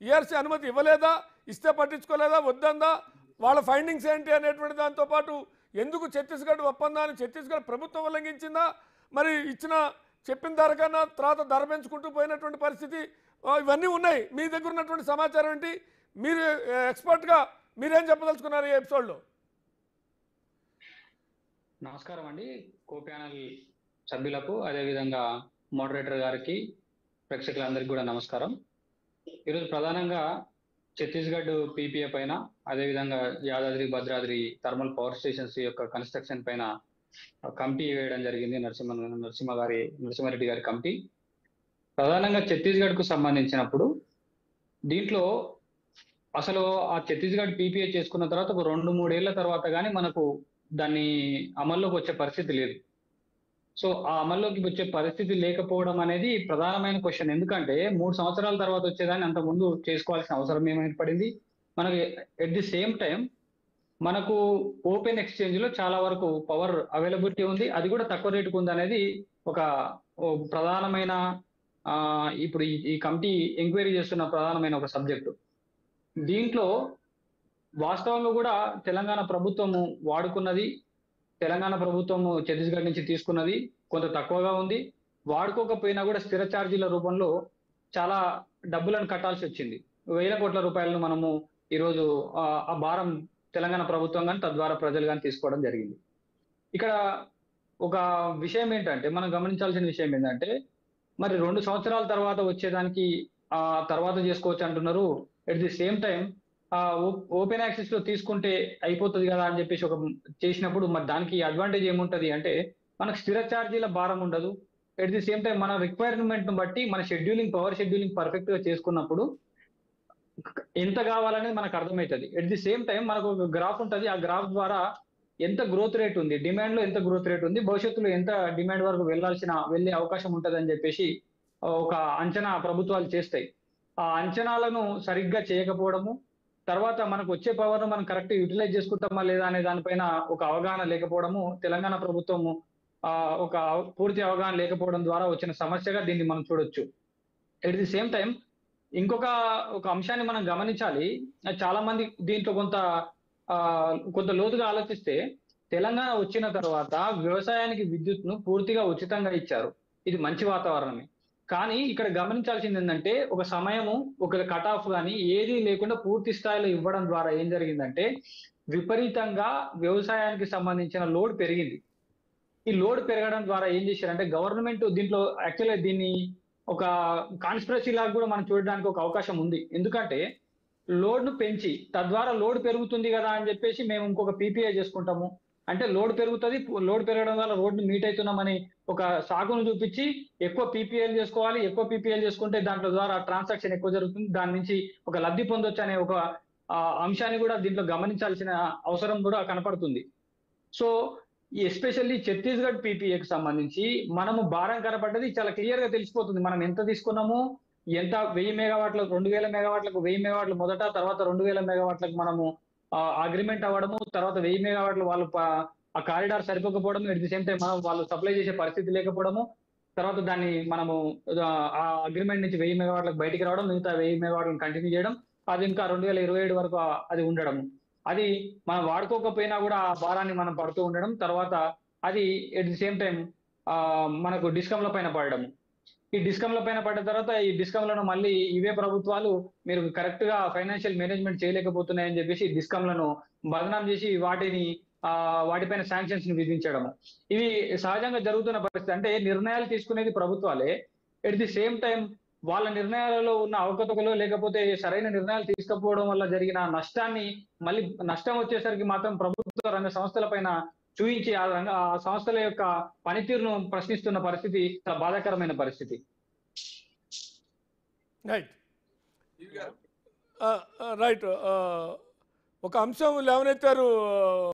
ERC అనుమతి ఇవ్వలేదా, ఇస్తే పట్టించుకోలేదా, వద్దందా, వాళ్ళ ఫైండింగ్స్ ఏంటి అనేటువంటి దాంతోపాటు ఎందుకు ఛత్తీస్గఢ్ ఒప్పందాన్ని ఛత్తీస్గఢ్ ప్రభుత్వం ఉల్లంఘించిందా, మరి చెప్పిన ధర కన్నా తర్వాత ధర పెంచుకుంటూ పోయినటువంటి పరిస్థితి, ఇవన్నీ ఉన్నాయి. మీ దగ్గర ఉన్నటువంటి సమాచారం ఏంటి? మీరు ఎక్స్పర్ట్గా మీరేం చెప్పదలుచుకున్నారు ఈ ఎపిసోడ్లో? నమస్కారం అండి, కో ప్యానల్ సభ్యులకు, అదేవిధంగా మోడరేటర్ గారికి, ప్రేక్షకులందరికీ కూడా నమస్కారం. ఈరోజు ప్రధానంగా ఛత్తీస్గఢ్ పీపీఏ పైన, అదేవిధంగా Yadadri Bhadradri thermal power stations యొక్క కన్స్ట్రక్షన్ పైన కమిటీ వేయడం జరిగింది. నరసింహారెడ్డి గారి కమిటీ. ప్రధానంగా ఛత్తీస్గఢ్కు సంబంధించినప్పుడు దీంట్లో అసలు ఆ ఛత్తీస్గఢ్ పీపీఏ చేసుకున్న తర్వాత ఒక 2-3 ఏళ్ల తర్వాత కానీ మనకు దాన్ని అమల్లోకి వచ్చే పరిస్థితి లేదు. సో ఆ అమల్లోకి వచ్చే పరిస్థితి లేకపోవడం అనేది ప్రధానమైన క్వశ్చన్. ఎందుకంటే 3 సంవత్సరాల తర్వాత వచ్చేదాన్ని అంత ముందు చేసుకోవాల్సిన అవసరం ఏర్పడింది మనకి. ఎట్ ది సేమ్ టైం మనకు ఓపెన్ ఎక్స్చేంజ్ లో చాలా వరకు పవర్ అవైలబిలిటీ ఉంది, అది కూడా తక్కువ రేటుకు ఉంది అనేది ఒక ప్రధానమైన ఇప్పుడు ఈ కమిటీ ఎంక్వైరీ చేస్తున్న ప్రధానమైన ఒక సబ్జెక్టు. దీంట్లో వాస్తవంగా కూడా తెలంగాణ ప్రభుత్వము వాడుకున్నది, తెలంగాణ ప్రభుత్వము ఛత్తీస్గఢ్ నుంచి తీసుకున్నది కొంత తక్కువగా ఉంది. వాడుకోకపోయినా కూడా స్థిర ఛార్జీల రూపంలో చాలా డబ్బులను కట్టాల్సి వచ్చింది. 1000 కోట్ల రూపాయలను మనము ఈరోజు ఆ భారం తెలంగాణ ప్రభుత్వం కానీ తద్వారా ప్రజలు కానీ తీసుకోవడం జరిగింది. ఇక్కడ ఒక విషయం ఏంటంటే, మనం గమనించాల్సిన విషయం ఏంటంటే, మరి 2 సంవత్సరాల తర్వాత వచ్చేదానికి తర్వాత చేసుకోవచ్చు అంటున్నారు. At the same time open access లో తీసుకుంటే అయిపోతుంది కదా అని చెప్పేసి ఒక చేసినప్పుడు మరి దానికి అడ్వాంటేజ్ ఏముంటది అంటే, మనకు స్థిర ఛార్జీల భారం ఉండదు. ఎట్ ది సేమ్ టైం మన రిక్వైర్మెంట్ ను బట్టి మన పవర్ షెడ్యూలింగ్ పర్ఫెక్ట్ గా చేసుకున్నప్పుడు ఎంత కావాలనేది మనకు అర్థమవుతుంది. ఎట్ ది సేమ్ టైం మనకు ఒక గ్రాఫ్ ఉంటుంది. ఆ గ్రాఫ్ ద్వారా ఎంత గ్రోత్ రేట్ ఉంది, డిమాండ్ లో ఎంత గ్రోత్ రేట్ ఉంది, భవిష్యత్తులో ఎంత డిమాండ్ వరకు వెళ్ళే అవకాశం ఉంటుంది అని చెప్పేసి ఒక అంచనా ప్రభుత్వాలు చేస్తాయి. ఆ అంచనాలను సరిగ్గా చేయకపోవడము, తర్వాత మనకు వచ్చే పవర్ ను మనం కరెక్ట్ యూటిలైజ్ చేసుకుంటామా లేదా అనే దానిపైన ఒక అవగాహన లేకపోవడము, తెలంగాణ ప్రభుత్వము ఒక పూర్తి అవగాహన లేకపోవడం ద్వారా వచ్చిన సమస్యగా దీన్ని మనం చూడొచ్చు. ఎట్ ది సేమ్ టైం ఇంకొక అంశాన్ని మనం గమనించాలి. చాలా మంది దీంట్లో కొంత లోతుగా ఆలోచిస్తే, తెలంగాణ వచ్చిన తర్వాత వ్యవసాయానికి విద్యుత్ను పూర్తిగా ఉచితంగా ఇచ్చారు. ఇది మంచి వాతావరణమే. కానీ ఇక్కడ గమనించాల్సింది ఏంటంటే, ఒక సమయము, ఒక కట్ ఆఫ్ కానీ ఏది లేకుండా పూర్తి స్థాయిలో ఇవ్వడం ద్వారా ఏం జరిగిందంటే, విపరీతంగా వ్యవసాయానికి సంబంధించిన లోడ్ పెరిగింది. ఈ లోడ్ పెరగడం ద్వారా ఏం చేశారంటే, గవర్నమెంట్ దీంట్లో యాక్చువల్గా దీన్ని ఒక కాన్స్పిరసీ లాగా కూడా మనం చూడడానికి ఒక అవకాశం ఉంది. ఎందుకంటే లోడ్ ను పెంచి తద్వారా లోడ్ పెరుగుతుంది కదా అని చెప్పేసి మేము ఇంకొక పీపీఐ చేసుకుంటాము అంటే, లోడ్ పెరుగుతుంది, లోడ్ పెరగడం వల్ల రోడ్డు మీట్ అవుతున్నామని ఒక సాగును చూపించి ఎక్కువ పీపీఎల్ చేసుకోవాలి, ఎక్కువ పీపీఎల్ చేసుకుంటే దాంట్లో ద్వారా ట్రాన్సాక్షన్ ఎక్కువ జరుగుతుంది, దాని నుంచి ఒక లబ్ధి పొందొచ్చు అనే ఒక అంశాన్ని కూడా దీంట్లో గమనించాల్సిన అవసరం కూడా కనపడుతుంది. సో ఎస్పెషల్లీ ఛత్తీస్గఢ్ పీపీఏకి సంబంధించి మనము భారం కనపడ్డది చాలా క్లియర్ గా తెలిసిపోతుంది. మనం ఎంత తీసుకున్నాము, ఎంత 1000 మెగావాట్లకు 2000 మెగావాట్లకు 1000 మెగావాట్లు మొదట, తర్వాత 2000 మెగావాట్లకు మనము అగ్రిమెంట్ అవ్వడము, తర్వాత 1000 మెగావాట్లు వాళ్ళు ఆ కారిడార్ సరిపోకపోవడం, ఎట్ ది సేమ్ టైం వాళ్ళు సప్లై చేసే పరిస్థితి లేకపోవడము, తర్వాత దాన్ని మనము ఆ అగ్రిమెంట్ నుంచి 1000 మెగావాట్లకు బయటికి రావడం, మిగతా 1000 మెగావాట్లను కంటిన్యూ చేయడం, అది ఇంకా 2027 వరకు అది ఉండడం, అది మనం వాడుకోకపోయినా కూడా ఆ భారాన్ని మనం పడుతూ ఉండడం, తర్వాత అది ఎట్ ది సేమ్ టైం మనకు డిస్కంల పైన పడడం. ఈ డిస్కంల పైన పడ్డ తర్వాత ఈ డిస్కంలను మళ్ళీ ఇవే ప్రభుత్వాలు మీరు కరెక్ట్ గా ఫైనాన్షియల్ మేనేజ్మెంట్ చేయలేకపోతున్నాయని చెప్పేసి డిస్కంలను బదనాం చేసి వాటిపైన శాంక్షన్స్ ని విధించడం, ఇవి సహజంగా జరుగుతున్న పరిస్థితి. అంటే నిర్ణయాలు తీసుకునేది ప్రభుత్వాలే, ఎట్ ది సేమ్ టైం వాళ్ళ నిర్ణయాలలో ఉన్న అవకతవకలు లేకపోతే సరైన నిర్ణయాలు తీసుకపోవడం వల్ల జరిగిన నష్టాన్ని మళ్ళీ నష్టం వచ్చేసరికి మాత్రం ప్రభుత్వ రంగ సంస్థల పైన చూయించి ఆ సంస్థల యొక్క పనితీరును ప్రశ్నిస్తున్న పరిస్థితి చాలా బాధాకరమైన పరిస్థితి. రైట్. ఒక అంశం లేవనెత్తారు